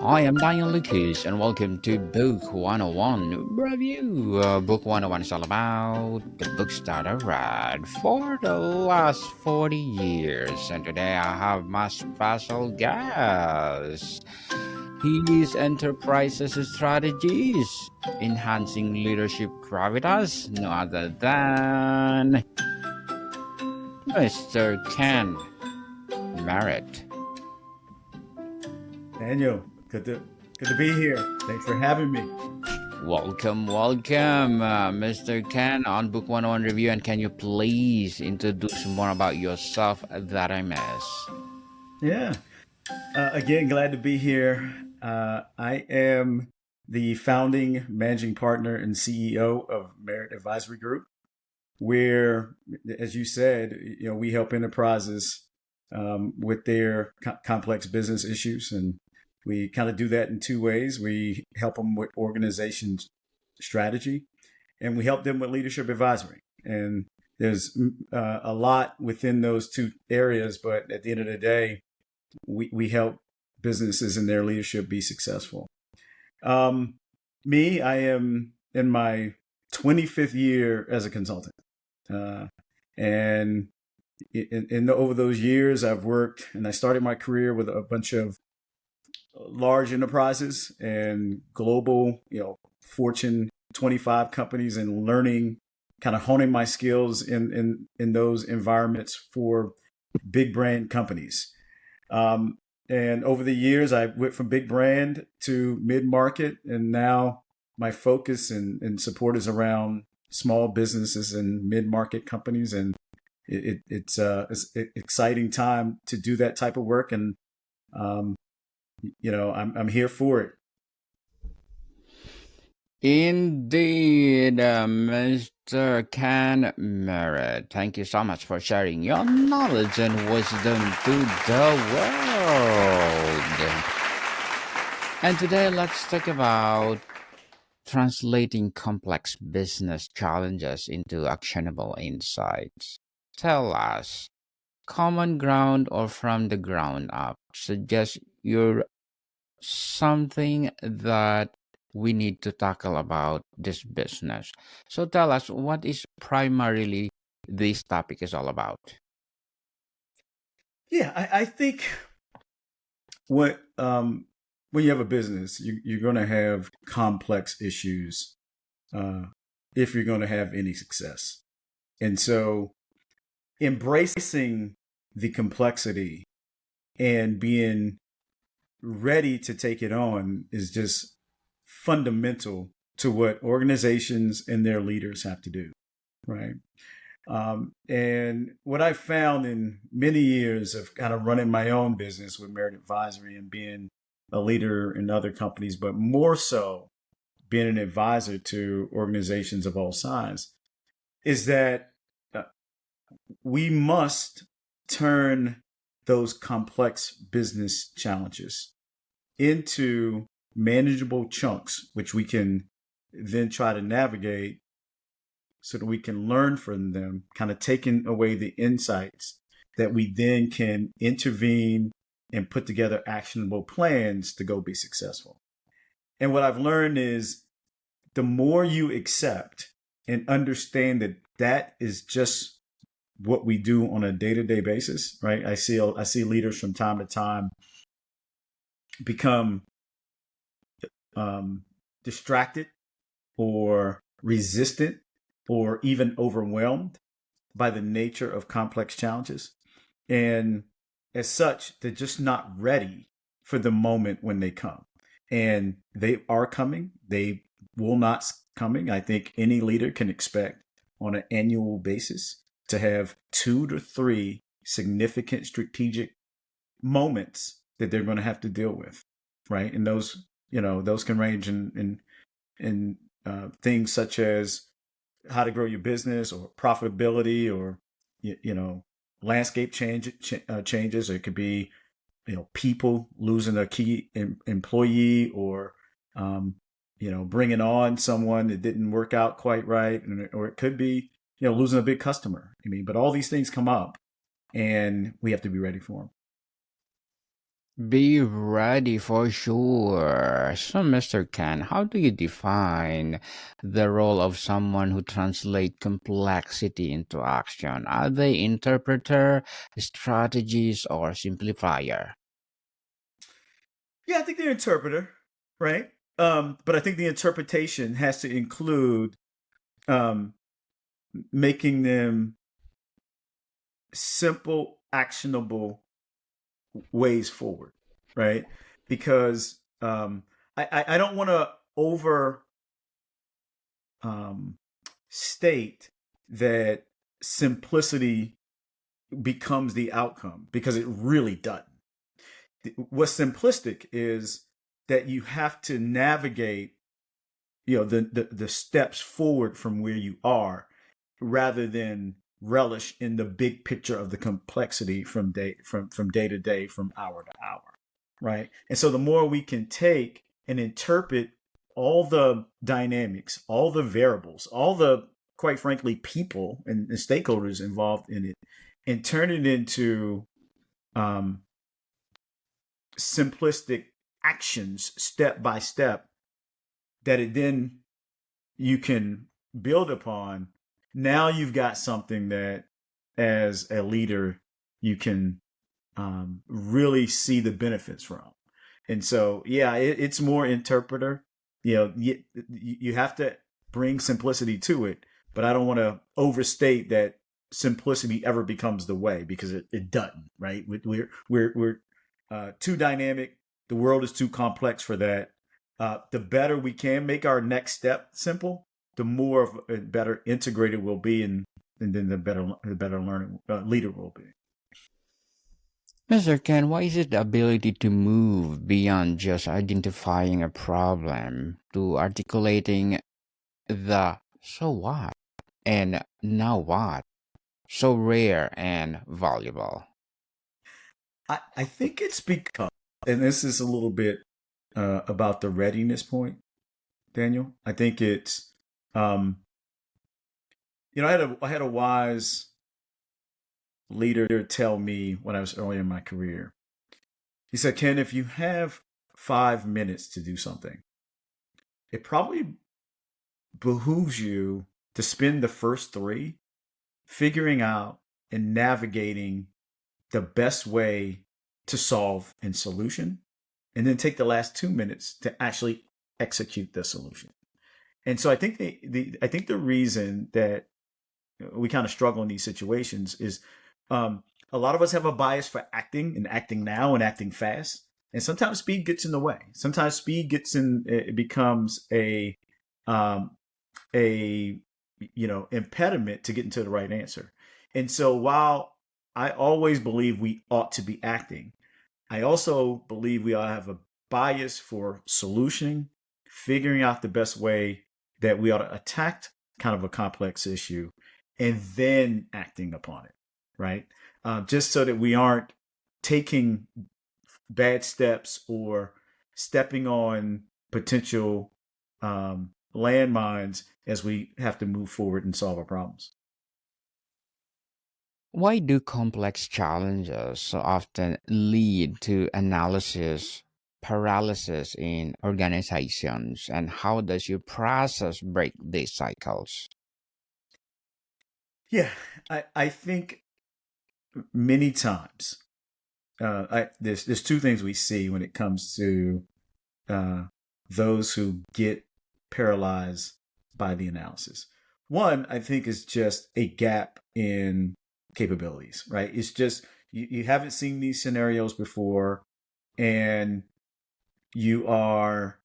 I am Daniel Lucas, and welcome to Book 101 Review. Book 101 is all about the books that I read for the last 40 years. And today I have my special guest. He is Enterprises Strategist, enhancing leadership gravitas, no other than Mr. Ken Merritt. Daniel, good to be here. Thanks for having me. Welcome, Mr. Ken on Book 101 Review. And can you please introduce more about yourself that I miss? Yeah. Again, glad to be here. I am the founding managing partner and CEO of Merritt Advisory Group, where, as you said, we help enterprises with their complex business issues, and we kind of do that in two ways. We help them with organization strategy, and we help them with leadership advisory. And there's a lot within those two areas, but at the end of the day, we help businesses in their leadership be successful. Me, I am in my 25th year as a consultant. And over those years, I've worked, and I started my career with a bunch of large enterprises and global, Fortune 25 companies, and learning, kind of honing my skills in those environments for big brand companies. And over the years, I went from big brand to mid-market, and now my focus and support is around small businesses and mid-market companies. And it's an exciting time to do that type of work. And, I'm here for it. Indeed, Mr. Ken Merritt. Thank you so much for sharing your knowledge and wisdom to the world. And today, let's talk about translating complex business challenges into actionable insights. Tell us, common ground or from the ground up, suggest you're something that we need to tackle about this business. So tell us, what is primarily this topic is all about? Yeah, I think what when you have a business, you're going to have complex issues if you're going to have any success. And so embracing the complexity and being ready to take it on is just fundamental to what organizations and their leaders have to do, right? And what I found in many years of kind of running my own business with Merit Advisory and being a leader in other companies, but more so being an advisor to organizations of all sizes, is that we must turn those complex business challenges into manageable chunks, which we can then try to navigate so that we can learn from them, kind of taking away the insights that we then can intervene and put together actionable plans to go be successful. And what I've learned is the more you accept and understand that that is just what we do on a day-to-day basis, right? I see leaders from time to time become distracted or resistant or even overwhelmed by the nature of complex challenges. And as such, they're just not ready for the moment when they come. And they are coming. They will not coming. I think any leader can expect on an annual basis to have 2 to 3 significant strategic moments that they're going to have to deal with, right? And those can range in things such as how to grow your business or profitability or landscape changes. Or it could be people losing a key employee or bringing on someone that didn't work out quite right, or it could be losing a big customer. But all these things come up, and we have to be ready for them. Be ready for sure. So, Mr. Ken, how do you define the role of someone who translates complexity into action? Are they interpreter, strategist, or simplifier? Yeah, I think they're interpreter, right? But I think the interpretation has to include um, making them simple, actionable ways forward, right? Because I don't want to over um, state that simplicity becomes the outcome because it really doesn't. What's simplistic is that you have to navigate, the steps forward from where you are, rather than relish in the big picture of the complexity from day to day, from hour to hour, right? And so the more we can take and interpret all the dynamics, all the variables, all the, quite frankly, people and stakeholders involved in it, and turn it into um, simplistic actions, step by step, that it then you can build upon. Now you've got something that, as a leader, you can really see the benefits from. And so, yeah, it's more interpreter. You have to bring simplicity to it, but I don't want to overstate that simplicity ever becomes the way, because it doesn't. Right? We're too dynamic. The world is too complex for that. The better we can make our next step simple, the more of a better integrated we'll be, and then the better learning leader will be. Mr. Ken, why is it the ability to move beyond just identifying a problem to articulating the so what and now what so rare and valuable? I think it's because, and this is a little bit about the readiness point, Daniel. I think it's, um, I had a wise leader tell me when I was early in my career. He said, Ken, if you have 5 minutes to do something, it probably behooves you to spend the first three figuring out and navigating the best way to solve and solution, and then take the last 2 minutes to actually execute the solution. And so I think the reason that we kind of struggle in these situations is, a lot of us have a bias for acting and acting now and acting fast, and sometimes speed gets in the way. Sometimes speed gets in. It becomes um, a impediment to getting to the right answer. And so while I always believe we ought to be acting, I also believe we ought to have a bias for solutioning, figuring out the best way that we ought to attack kind of a complex issue, and then acting upon it, right? Just so that we aren't taking bad steps or stepping on potential landmines as we have to move forward and solve our problems. Why do complex challenges so often lead to analysis paralysis in organizations, and how does your process break these cycles? Yeah, I think many times, there's two things we see when it comes to uh, those who get paralyzed by the analysis. One, I think, is just a gap in capabilities, right? It's just you haven't seen these scenarios before, and you are,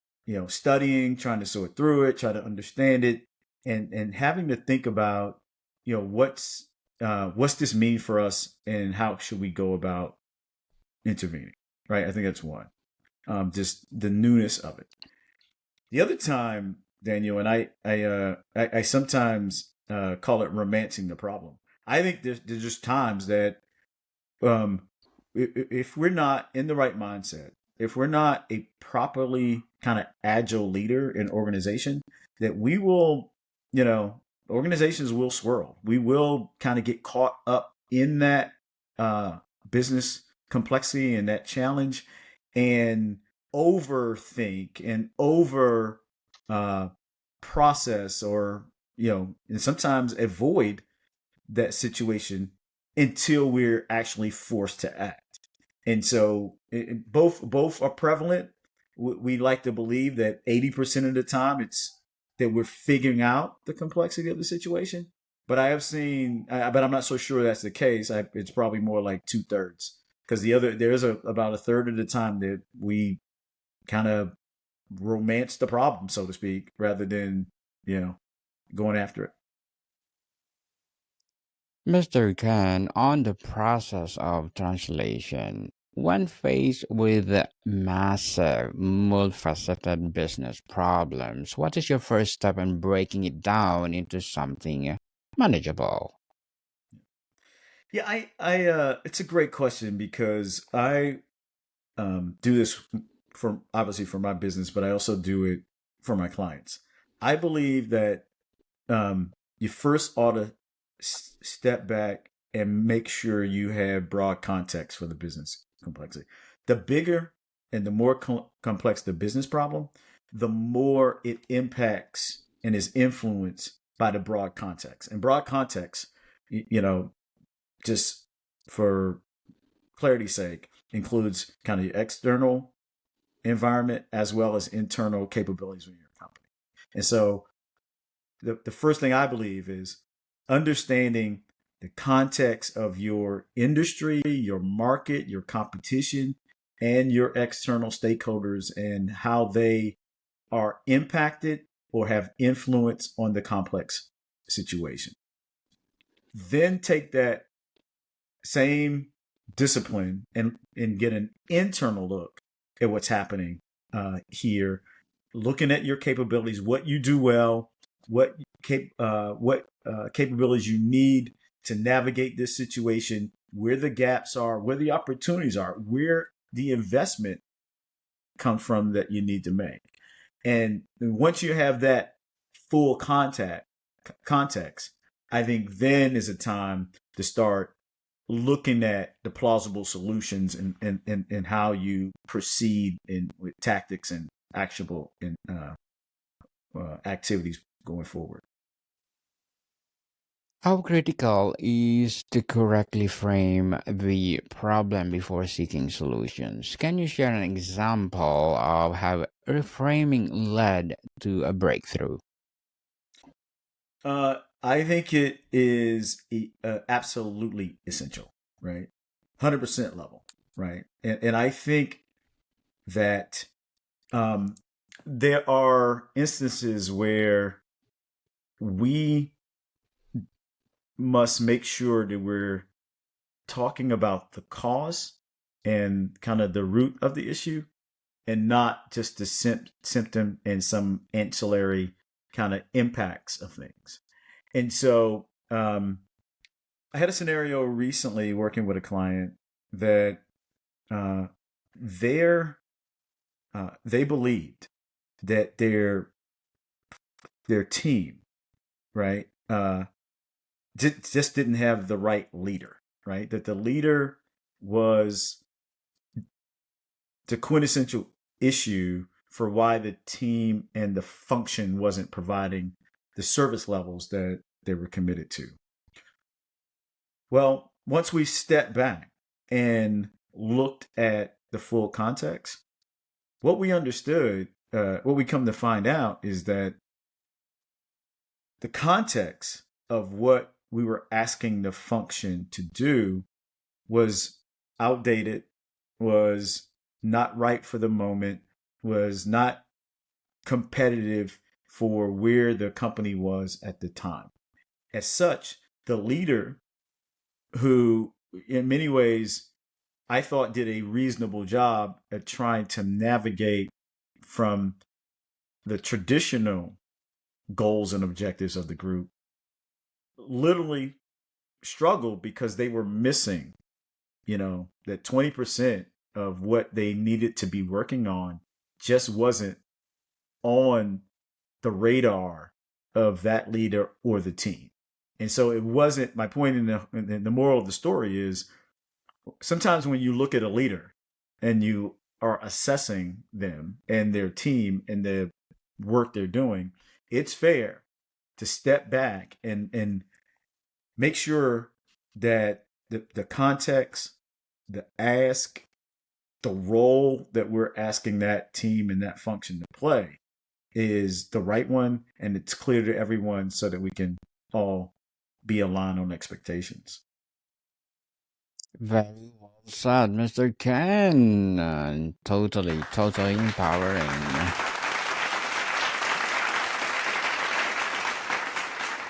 studying, trying to sort through it, try to understand it, and having to think about, what's this mean for us, and how should we go about intervening, right? I think that's one. Just the newness of it. The other time, Daniel, and I sometimes call it romancing the problem. I think there's just times that, um, if we're not in the right mindset, if we're not a properly kind of agile leader in organization, that we will, organizations will swirl. We will kind of get caught up in that business complexity and that challenge. and overthink and over process, or and sometimes avoid that situation until we're actually forced to act. And so both are prevalent. We like to believe that 80% of the time it's that we're figuring out the complexity of the situation. But I have seen, but I'm not so sure that's the case. It's probably more like 2/3, because there's about a third of the time that we kind of romance the problem, so to speak, rather than going after it. Mr. Khan, on the process of translation, when faced with massive, multifaceted business problems, what is your first step in breaking it down into something manageable? Yeah, it's a great question, because I do this for obviously for my business, but I also do it for my clients. I believe that you first ought to step back and make sure you have broad context for the business complexity. The bigger and the more complex the business problem, the more it impacts and is influenced by the broad context. And broad context, just for clarity's sake, includes kind of your external environment as well as internal capabilities within your company. And so the first thing I believe is understanding the context of your industry, your market, your competition, and your external stakeholders, and how they are impacted or have influence on the complex situation. Then take that same discipline and get an internal look at what's happening here, looking at your capabilities, what you do well, what capabilities you need to navigate this situation, where the gaps are, where the opportunities are, where the investment come from that you need to make. And once you have that full context, I think then is a time to start looking at the plausible solutions, and how you proceed with tactics and actionable activities going forward. How critical is to correctly frame the problem before seeking solutions? Can you share an example of how reframing led to a breakthrough? I think it is absolutely essential, right? 100% level, right? And I think that um, there are instances where we must make sure that we're talking about the cause and kind of the root of the issue, and not just the symptom and some ancillary kind of impacts of things. And so I had a scenario recently working with a client that uh, their they believed that their team, right, just didn't have the right leader, right? That the leader was the quintessential issue for why the team and the function wasn't providing the service levels that they were committed to. Well, once we stepped back and looked at the full context, what we understood, what we come to find out, is that the context of what we were asking the function to do was outdated, was not right for the moment, was not competitive for where the company was at the time. As such, the leader, who in many ways I thought did a reasonable job at trying to navigate from the traditional goals and objectives of the group, literally struggled because they were missing, that 20% of what they needed to be working on just wasn't on the radar of that leader or the team. And so it wasn't, my point in the moral of the story is, sometimes when you look at a leader and you are assessing them and their team and the work they're doing, it's fair to step back and make sure that the context, the ask, the role that we're asking that team and that function to play is the right one, and it's clear to everyone so that we can all be aligned on expectations. Very well said, Mr. Ken. Totally, totally empowering.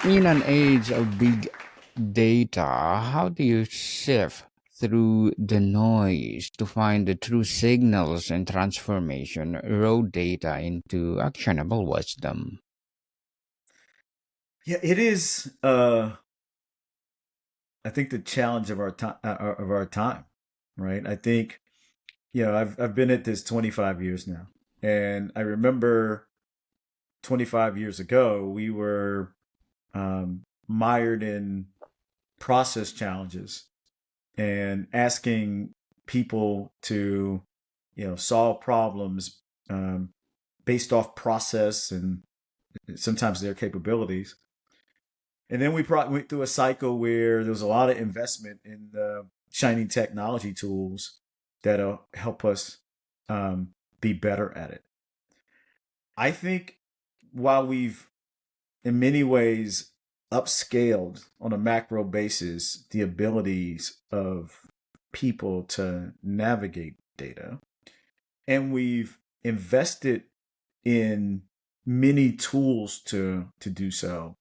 In an age of big data, how do you sift through the noise to find the true signals and transformation raw data into actionable wisdom? Yeah, it is. I think the challenge of our time, right? I think I've been at this 25 years now, and I remember 25 years ago we were mired in process challenges and asking people to solve problems based off process and sometimes their capabilities. And then we went through a cycle where there was a lot of investment in the shiny technology tools that'll help us be better at it. I think while we've, in many ways, upscaled on a macro basis the abilities of people to navigate data, and we've invested in many tools to do so,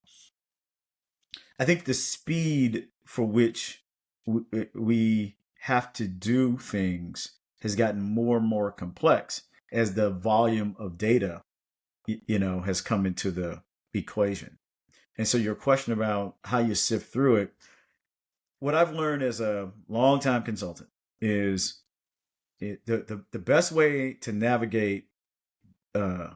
I think the speed for which we have to do things has gotten more and more complex as the volume of data, has come into the equation. And so your question about how you sift through it, what I've learned as a longtime consultant is the best way to navigate a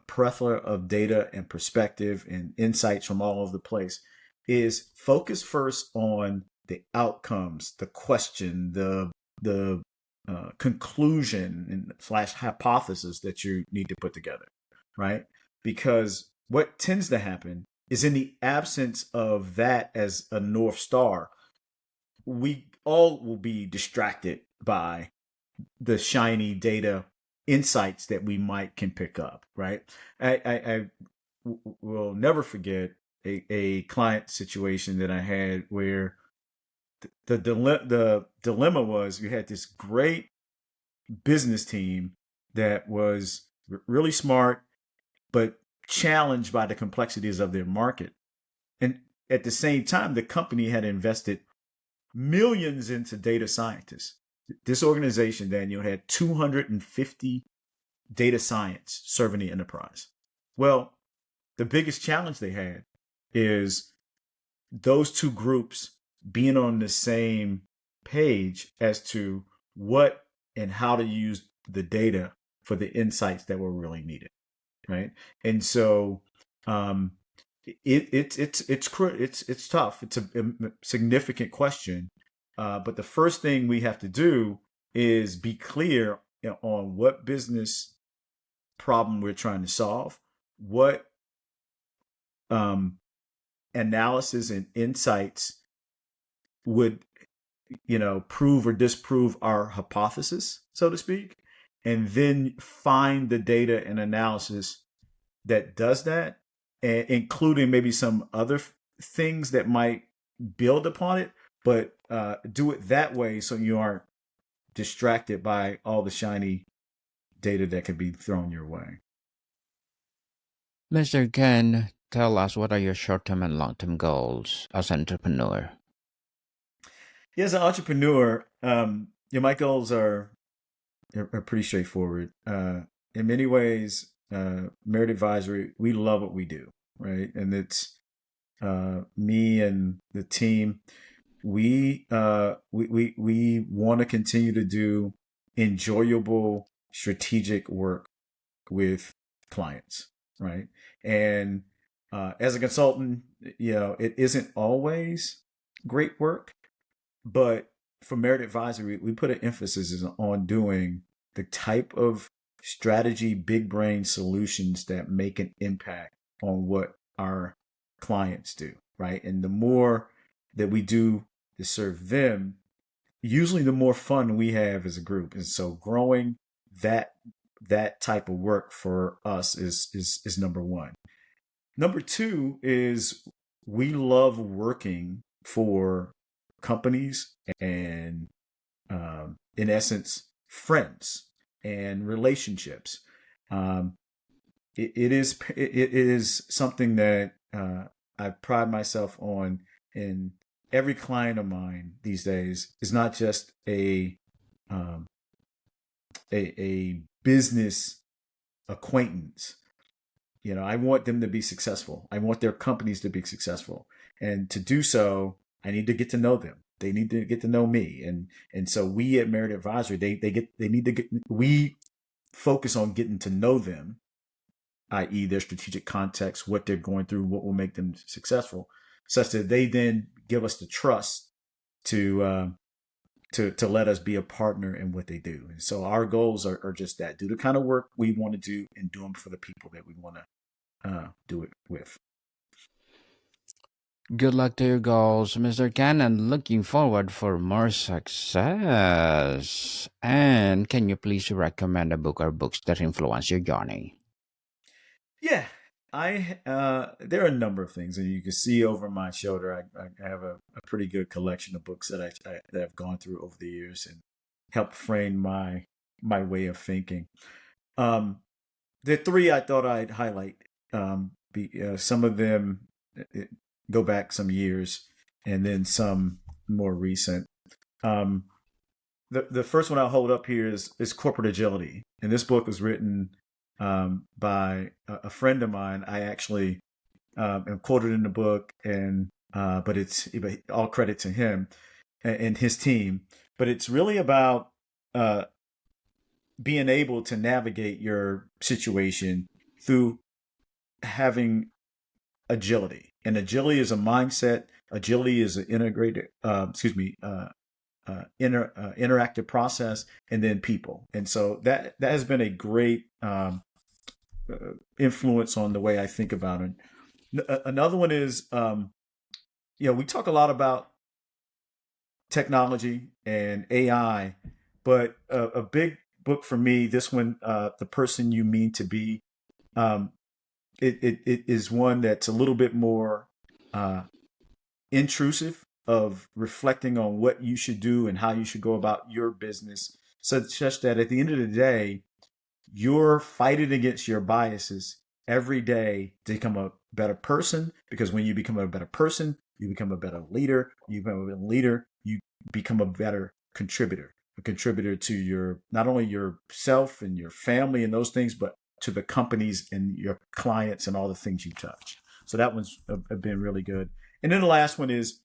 plethora of data and perspective and insights from all over the place is focus first on the outcomes, the question, the conclusion and slash hypothesis that you need to put together, right? Because what tends to happen is in the absence of that as a North Star, we all will be distracted by the shiny data insights that we might can pick up, right? I will never forget a client situation that I had where the dilemma was you had this great business team that was really smart, but challenged by the complexities of their market. And at the same time, the company had invested millions into data scientists. This organization, Daniel, had 250 data science serving the enterprise. Well, the biggest challenge they had is those two groups being on the same page as to what and how to use the data for the insights that were really needed, right? And so it's tough. It's a significant question, but the first thing we have to do is be clear on what business problem we're trying to solve, what analysis and insights would prove or disprove our hypothesis, so to speak, and then find the data and analysis that does that, including maybe some other things that might build upon it, but do it that way so you aren't distracted by all the shiny data that can be thrown your way. Mr. Ken, tell us what are your short term and long term goals as an entrepreneur? Yeah, as an entrepreneur, my goals are pretty straightforward. In many ways, Merit Advisory, we love what we do, right? And it's me and the team. We want to continue to do enjoyable strategic work with clients, right? And as a consultant, it isn't always great work, but for Merit Advisory, we put an emphasis on doing the type of strategy, big brain solutions that make an impact on what our clients do, right? And the more that we do to serve them, usually the more fun we have as a group. And so growing that type of work for us is number one. Number two is we love working for companies and, in essence, friends and relationships. Um, it is something that I pride myself on. And every client of mine these days is not just um, a business acquaintance. I want them to be successful. I want their companies to be successful, and to do so, I need to get to know them. They need to get to know me, and so we at Merritt Advisory, they need to get. We focus on getting to know them, i.e., their strategic context, what they're going through, what will make them successful, such that they then give us the trust to let us be a partner in what they do. And so our goals are just that: do the kind of work we want to do, and do them for the people that we want to do it with. Good luck to your goals, Mr. Ken, and looking forward for more success. And can you please recommend a book or books that influence your journey? Yeah, I there are a number of things, and you can see over my shoulder. I have a pretty good collection of books that I've gone through over the years and helped frame my way of thinking. Um, the three I thought I'd highlight. Some of them go back some years, and then some more recent. Um, the first one I'll hold up here is Corporate Agility, and this book was written by a friend of mine. I actually am quoted in the book, and but it's all credit to him and his team. But it's really about being able to navigate your situation through having agility. And agility is a mindset. Agility is an integrated, interactive process, and then people. And so that has been a great influence on the way I think about it. Another one is, we talk a lot about technology and AI, but a big book for me, this one, The Person You Mean to Be, it is one that's a little bit more intrusive, of reflecting on what you should do and how you should go about your business, such that at the end of the day, you're fighting against your biases every day to become a better person. Because when you become a better person, you become a better leader. You become a better leader, you become a better contributor. A contributor to your, not only yourself and your family and those things, but to the companies and your clients and all the things you touch. So that one's been really good. And then the last one is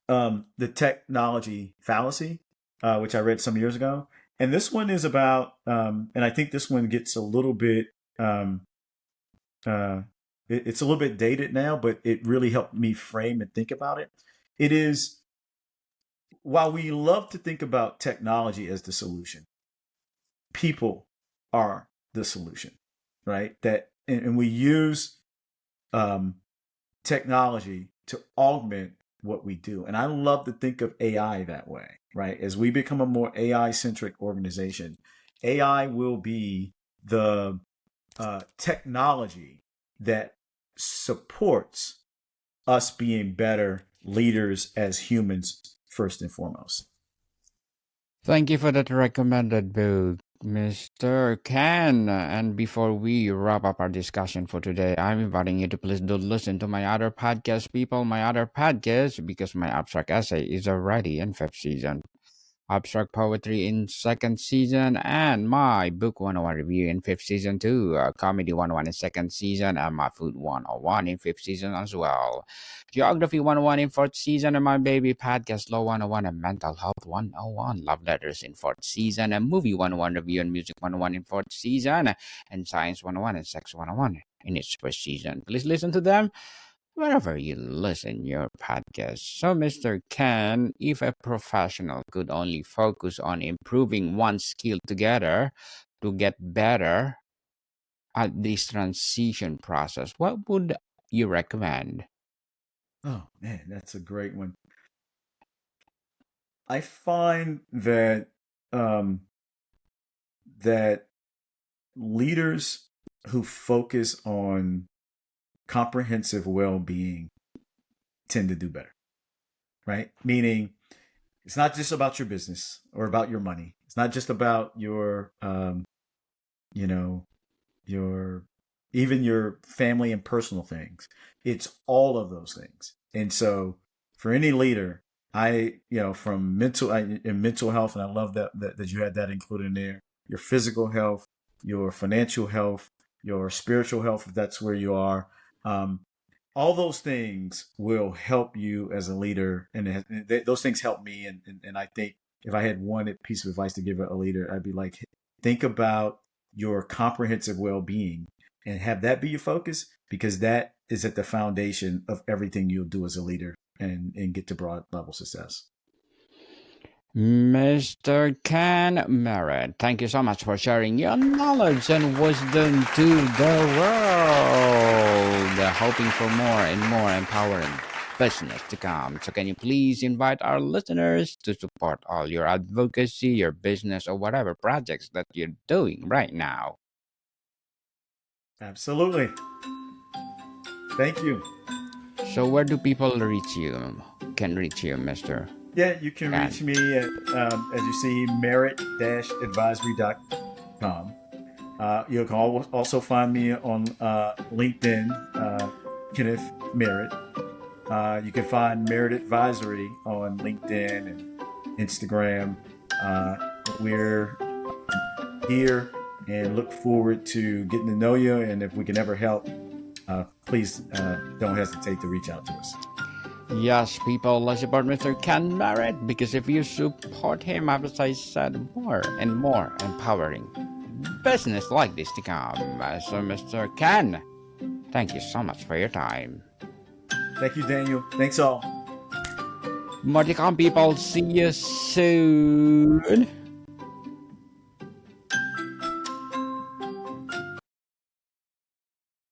The Technology Fallacy, which I read some years ago. And this one is about, and I think this one gets a little bit, it's a little bit dated now, but it really helped me frame and think about it. It is, while we love to think about technology as the solution, people are the solution, right? And we use technology to augment what we do. And I love to think of AI that way, right? As we become a more AI centric organization, AI will be the technology that supports us being better leaders as humans, first and foremost. Thank you for that recommended book, Mr. Ken. And before we wrap up our discussion for today, I'm inviting you to please do listen to my other podcast, people, my other podcast, because my abstract essay is already in fifth season. Abstract Poetry in second season, and my Book 101 review in fifth season too. Comedy 101 in second season, and my Food 101 in fifth season as well. Geography 101 in fourth season, and my Baby Podcast Law 101 and Mental Health 101. Love Letters in fourth season, and Movie 101 review and Music 101 in fourth season, and Science 101 and Sex 101 in its first season. Please listen to them. wherever you listen your podcast. So, Mr. Ken, if a professional could only focus on improving one skill together to get better at this transition process, what would you recommend? Oh man, that's a great one. I find that um, that leaders who focus on comprehensive well-being tend to do better, right? Meaning, it's not just about your business or about your money. It's not just about your, you know, your even your family and personal things. It's all of those things. And so, for any leader, from mental health, and I love that you had that included in there. Your physical health, your financial health, your spiritual health, if that's where you are. Um, all those things will help you as a leader, and those things help me. And I think if I had one piece of advice to give a leader, I'd be like, think about your comprehensive well-being and have that be your focus, because that is at the foundation of everything you'll do as a leader and get to broad level success. Mr. Ken Merritt, thank you so much for sharing your knowledge and wisdom to the world. Hoping for more and more empowering business to come. So, can you please invite our listeners to support all your advocacy, your business, or whatever projects that you're doing right now? Absolutely. Thank you. So, where do people reach you? Can reach you, Mr. Yeah, you can Ken? reach me at, as you see, merritt-advisory.com. You can also find me on LinkedIn, Kenneth Merritt. You can find Merritt Advisory on LinkedIn and Instagram. We're here and look forward to getting to know you. And if we can ever help, please don't hesitate to reach out to us. Yes, people, let's support Mr. Ken Merritt, because if you support him, as I said, more and more empowering business like this to come. So, Mr. Ken, thank you so much for your time. Thank you, Daniel. Thanks all. More to come, people. See you soon.